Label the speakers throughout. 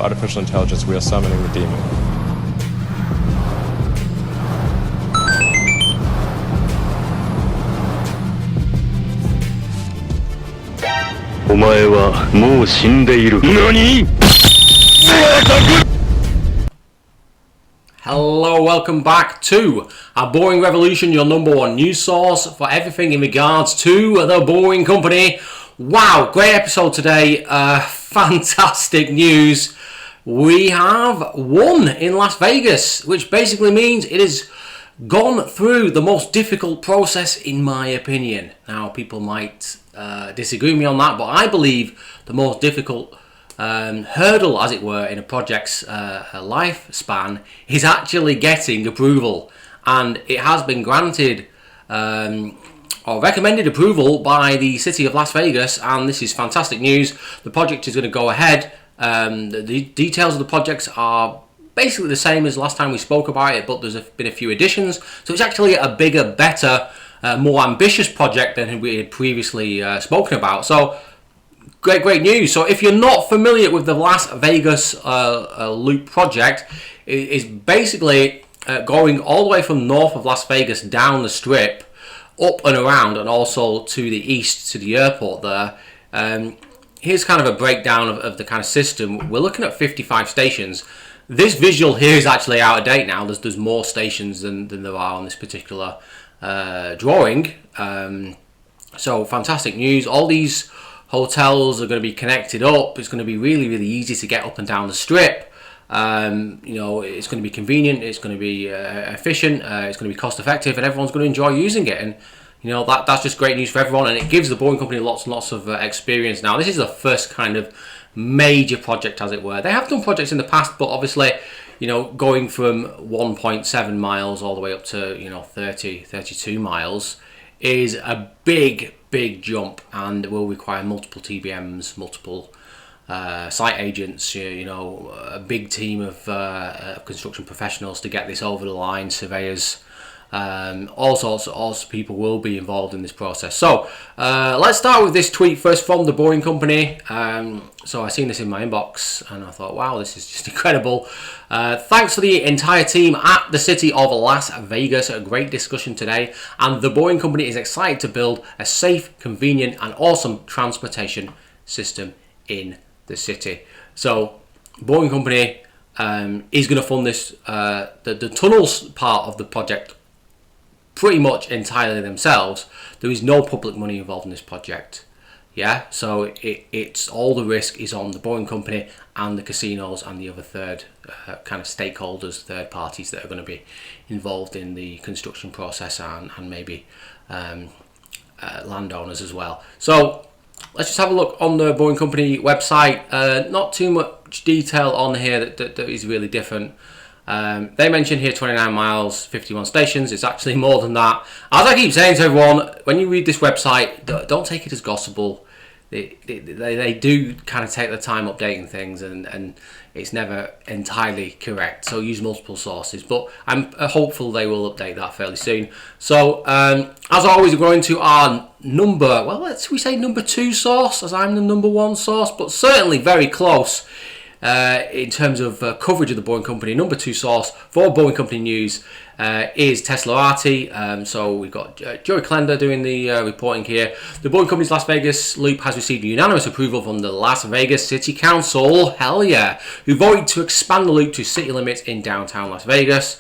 Speaker 1: artificial intelligence, we are summoning the demon.
Speaker 2: Hello, welcome back to A Boring Revolution, your number one news source for everything in regards to the Boring Company. Wow, great episode today. Fantastic news. We have won in Las Vegas, which basically means it has gone through the most difficult process, in my opinion. Now, people might disagree with me on that, but I believe the most difficult hurdle, as it were, in a project's lifespan is actually getting approval, and it has been granted or recommended approval by the city of Las Vegas, and this is fantastic news. The project is going to go ahead. The details of the projects are basically the same as last time we spoke about it, but there's been a few additions, so it's actually a bigger, better, more ambitious project than we had previously spoken about. So Great news. So if you're not familiar with the Las Vegas Loop project, it is basically going all the way from north of Las Vegas down the strip, up and around, and also to the east to the airport there. Here's kind of a breakdown of the kind of system. We're looking at 55 stations. This visual here is actually out of date now. There's more stations than there are on this particular drawing. So fantastic news. All these hotels are going to be connected up. It's going to be really, really easy to get up and down the strip. It's going to be convenient. It's going to be efficient. It's going to be cost effective, and everyone's going to enjoy using it. And that's just great news for everyone. And it gives the Boring Company lots and lots of experience. Now, this is the first kind of major project, as it were. They have done projects in the past, but obviously, going from 1.7 miles all the way up to 32 miles is a big jump, and will require multiple TBMs, multiple site agents, a big team of construction professionals to get this over the line, surveyors, all sorts of people will be involved in this process. So let's start with this tweet first from the Boring Company. So I seen this in my inbox and I thought, wow, this is just incredible. Thanks to the entire team at the city of Las Vegas. A great discussion today, and the Boring Company is excited to build a safe, convenient and awesome transportation system in the city. So Boring Company is going to fund this, the tunnels part of the project pretty much entirely themselves. There is no public money involved in this project. Yeah, so it's all the risk is on the Boring Company and the casinos and the other third kind of stakeholders, third parties that are going to be involved in the construction process, and maybe landowners as well. So let's just have a look on the Boring Company website. Not too much detail on here that is really different. They mention here 29 miles, 51 stations. It's actually more than that. As I keep saying to everyone, when you read this website, don't take it as gospel. They do kind of take their time updating things, and it's never entirely correct. So use multiple sources, but I'm hopeful they will update that fairly soon. So as always, we're going to our number 2 source, as I'm the number 1 source, but certainly very close in terms of coverage of the Boring Company. Number 2 source for Boring Company news is Teslarati. So we've got Joey Klender doing the reporting here. The Boring Company's Las Vegas Loop has received unanimous approval from the Las Vegas City Council, hell yeah, who voted to expand the loop to city limits in downtown Las Vegas.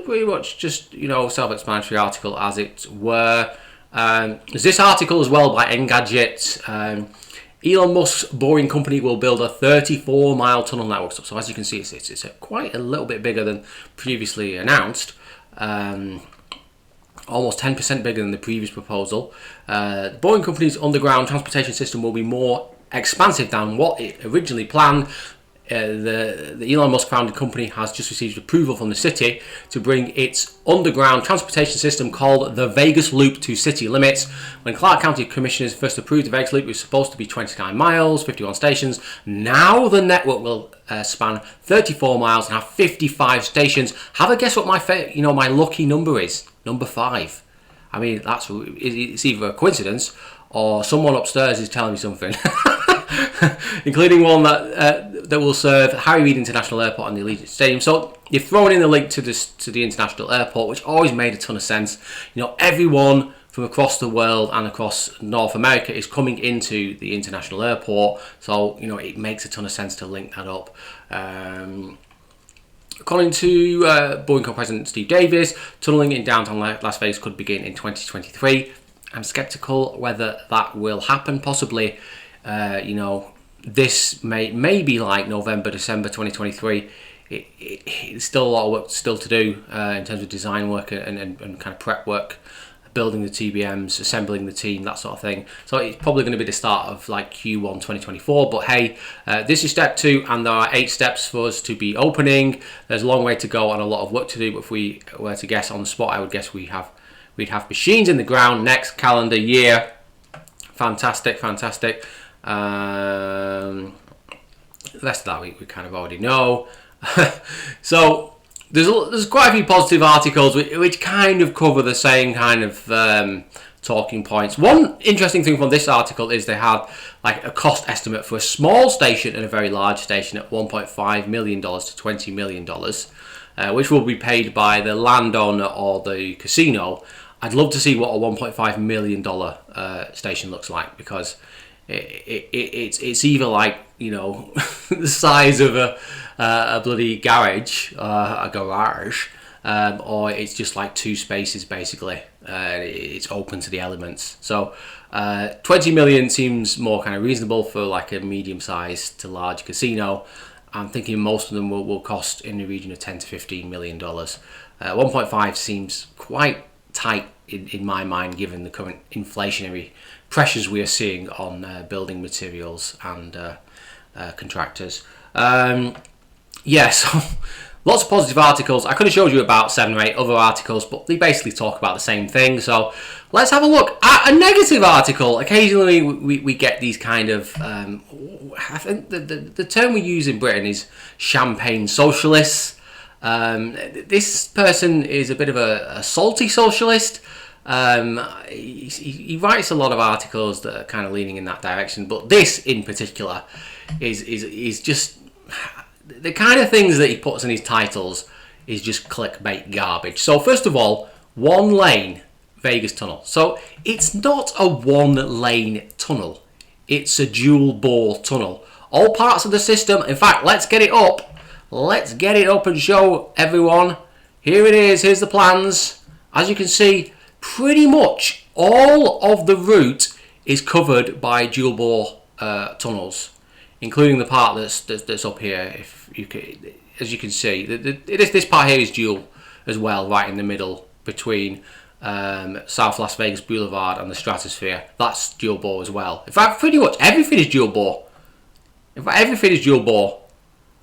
Speaker 2: Pretty much just, self-explanatory article, as it were. There's this article as well by Engadget. Elon Musk's Boring Company will build a 34-mile tunnel network. So as you can see, it's quite a little bit bigger than previously announced. Almost 10% bigger than the previous proposal. The Boring Company's underground transportation system will be more expansive than what it originally planned. The Elon Musk founded company has just received approval from the city to bring its underground transportation system called the Vegas Loop to city limits. When Clark County Commissioners first approved the Vegas Loop, it was supposed to be 29 miles, 51 stations. Now the network will span 34 miles and have 55 stations. Have a guess what my lucky number is? Number 5. I mean, it's either a coincidence or someone upstairs is telling me something. including one that will serve Harry Reid International Airport and the Allegiant Stadium. So you've thrown in the link to the international airport, which always made a ton of sense. You know, everyone from across the world and across North America is coming into the international airport, so you know it makes a ton of sense to link that up. According to Boeing Co-President Steve Davis, tunneling in downtown Las Vegas could begin in 2023. I'm skeptical whether that will happen. Possibly, you know, this may be like November, December 2023. It's still a lot of work still to do in terms of design work and kind of prep work, building the TBMs, assembling the team, that sort of thing. So it's probably going to be the start of like Q1 2024. But hey, this is step 2, and there are 8 steps for us to be opening. There's a long way to go and a lot of work to do. But if we were to guess on the spot, I would guess we'd have machines in the ground next calendar year. Fantastic. The rest of that we kind of already know. So there's quite a few positive articles which kind of cover the same kind of talking points. One interesting thing from this article is they had like a cost estimate for a small station and a very large station at $1.5 million to $20 million, which will be paid by the landowner or the casino. I'd love to see what a $1.5 million station looks like, because it's either like, you know, the size of a bloody garage, or it's just like 2 spaces basically. It's open to the elements. So 20 million seems more kind of reasonable for like a medium-sized to large casino. I'm thinking most of them will cost in the region of $10 to $15 million. 1.5 seems quite tight in my mind, given the current inflationary pressures we are seeing on building materials and contractors. Yeah, so lots of positive articles. I could have showed you about 7 or 8 other articles, but they basically talk about the same thing. So let's have a look at a negative article. Occasionally we get these kind of, I think the term we use in Britain is champagne socialists. This person is a bit of a salty socialist. He writes a lot of articles that are kind of leaning in that direction, but this in particular is just the kind of things that he puts in his titles is just clickbait garbage. So first of all, 1 lane Vegas tunnel. So it's not a 1 lane tunnel, it's a dual bore tunnel. All parts of the system, in fact, let's get it up and show everyone. Here it is, here's the plans. As you can see, pretty much all of the route is covered by dual bore tunnels, including the part that's up here. If you can, as you can see, this part here is dual as well, right in the middle between South Las Vegas Boulevard and the Stratosphere. That's dual bore as well. In fact, pretty much everything is dual bore.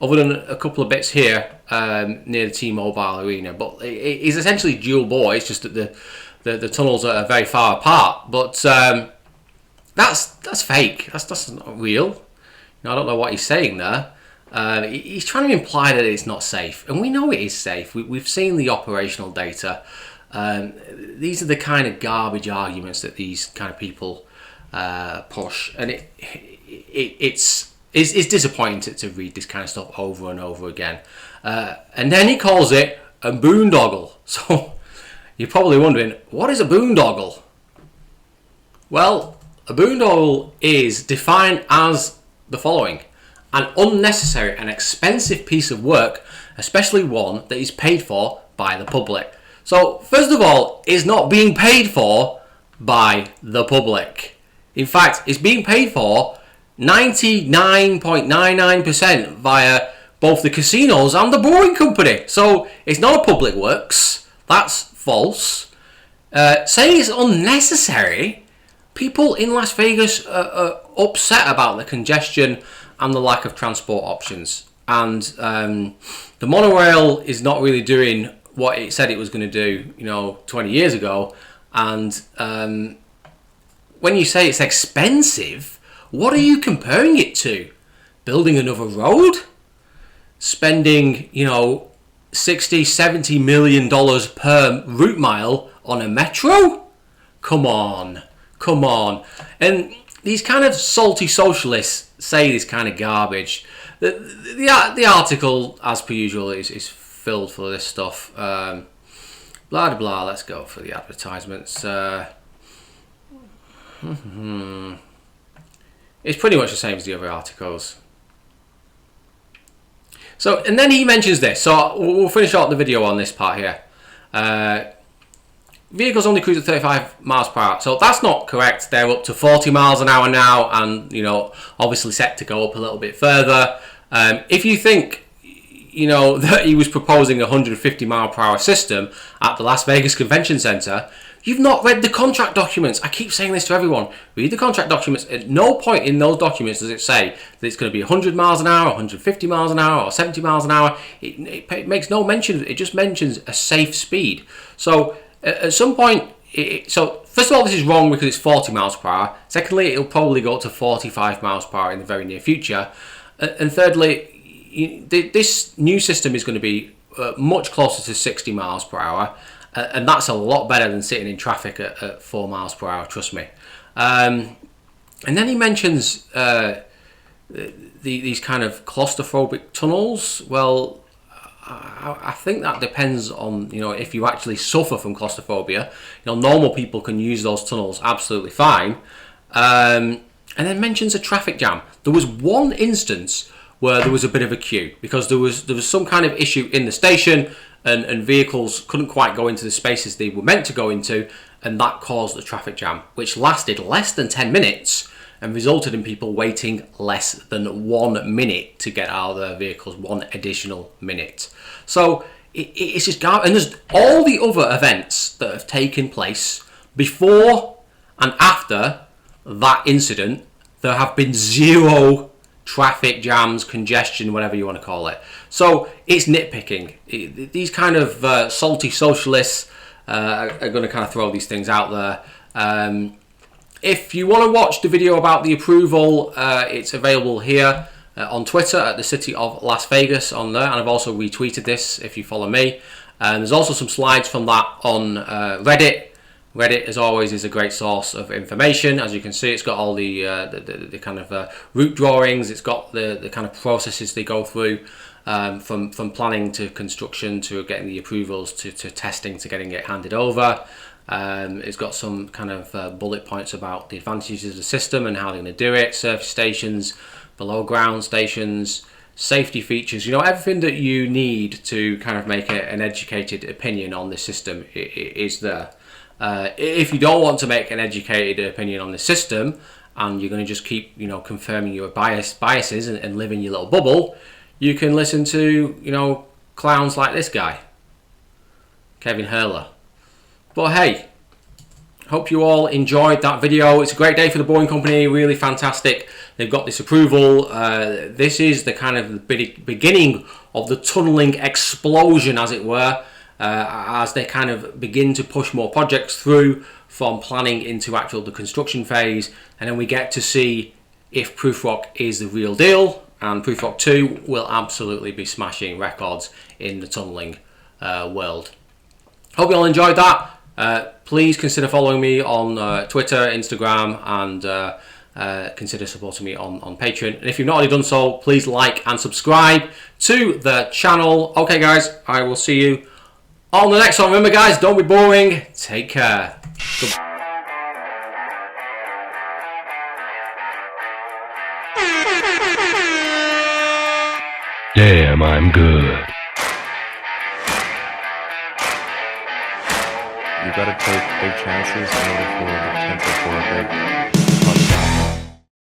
Speaker 2: Other than a couple of bits here near the T-Mobile Arena, but it's essentially dual bore. It's just that the tunnels are very far apart. But that's fake. That's not real. I don't know what he's saying there. He's trying to imply that it's not safe, and we know it is safe. We've seen the operational data. These are the kind of garbage arguments that these kind of people push, and it's disappointing to read this kind of stuff over and over again. And then he calls it a boondoggle. So you're probably wondering, what is a boondoggle? Well, a boondoggle is defined as the following: an unnecessary and expensive piece of work, especially one that is paid for by the public. So first of all, it's not being paid for by the public. In fact, it's being paid for 99.99% via both the casinos and the boring company. So it's not a public works. That's false. Saying it's unnecessary, people in Las Vegas are upset about the congestion and the lack of transport options. And the monorail is not really doing what it said it was going to do, 20 years ago. And when you say it's expensive, what are you comparing it to? Building another road? Spending, $60-70 million per route mile on a metro? Come on. And these kind of salty socialists say this kind of garbage. The article, as per usual, is filled full of this stuff. Blah, blah, blah. Let's go for the advertisements. It's pretty much the same as the other articles. So, and then he mentions this. So we'll finish out the video on this part here. Vehicles only cruise at 35 miles per hour. So that's not correct. They're up to 40 miles an hour now, and you know, obviously set to go up a little bit further. If you think, you know, that he was proposing a 150 mile per hour system at the Las Vegas Convention Center, you've not read the contract documents. I keep saying this to everyone. Read the contract documents. At no point in those documents does it say that it's going to be 100 miles an hour, 150 miles an hour, or 70 miles an hour. It makes no mention. It just mentions a safe speed. So at some point, so first of all, this is wrong because it's 40 miles per hour. Secondly, it'll probably go up to 45 miles per hour in the very near future. And thirdly, this new system is going to be much closer to 60 miles per hour. And that's a lot better than sitting in traffic at 4 miles per hour, trust me. And then he mentions these kind of claustrophobic tunnels. Well, I think that depends on, you know, if you actually suffer from claustrophobia. You know, normal people can use those tunnels absolutely fine. And then mentions a traffic jam. There was one instance where there was a bit of a queue because there was some kind of issue in the station, and vehicles couldn't quite go into the spaces they were meant to go into, and that caused a traffic jam, which lasted less than 10 minutes and resulted in people waiting less than 1 minute to get out of their vehicles, 1 additional minute. So it's just garbage. And there's all the other events that have taken place before and after that incident. There have been 0 traffic jams, congestion, whatever you want to call it. So it's nitpicking. These kind of salty socialists are going to kind of throw these things out there. If you want to watch the video about the approval, it's available here on Twitter at the City of Las Vegas on there, and I've also retweeted this if you follow me. There's also some slides from that on Reddit. Reddit, as always, is a great source of information. As you can see, it's got all the kind of route drawings. It's got the kind of processes they go through, from planning to construction to getting the approvals to testing to getting it handed over. It's got some kind of bullet points about the advantages of the system and how they're going to do it, surface stations, below ground stations, safety features, you know, everything that you need to kind of make an educated opinion on the system is there. If you don't want to make an educated opinion on the system and you're going to just keep, you know, confirming your biases and live in your little bubble, you can listen to, you know, clowns like this guy, Kevin Hurler. But hey, hope you all enjoyed that video. It's a great day for the Boring Company, really fantastic. They've got this approval. This is the kind of beginning of the tunneling explosion, as it were, as they kind of begin to push more projects through from planning into the construction phase. And then we get to see if Proof-Rock is the real deal, and Proof-Rock 2 will absolutely be smashing records in the tunneling world. Hope you all enjoyed that. Please consider following me on Twitter, Instagram, and consider supporting me on Patreon. And if you've not already done so, please like and subscribe to the channel. Okay, guys, I will see you on the next one. Remember, guys, don't be boring. Take care.
Speaker 3: Damn, I'm good.
Speaker 1: You gotta take big chances in order for the potential for a big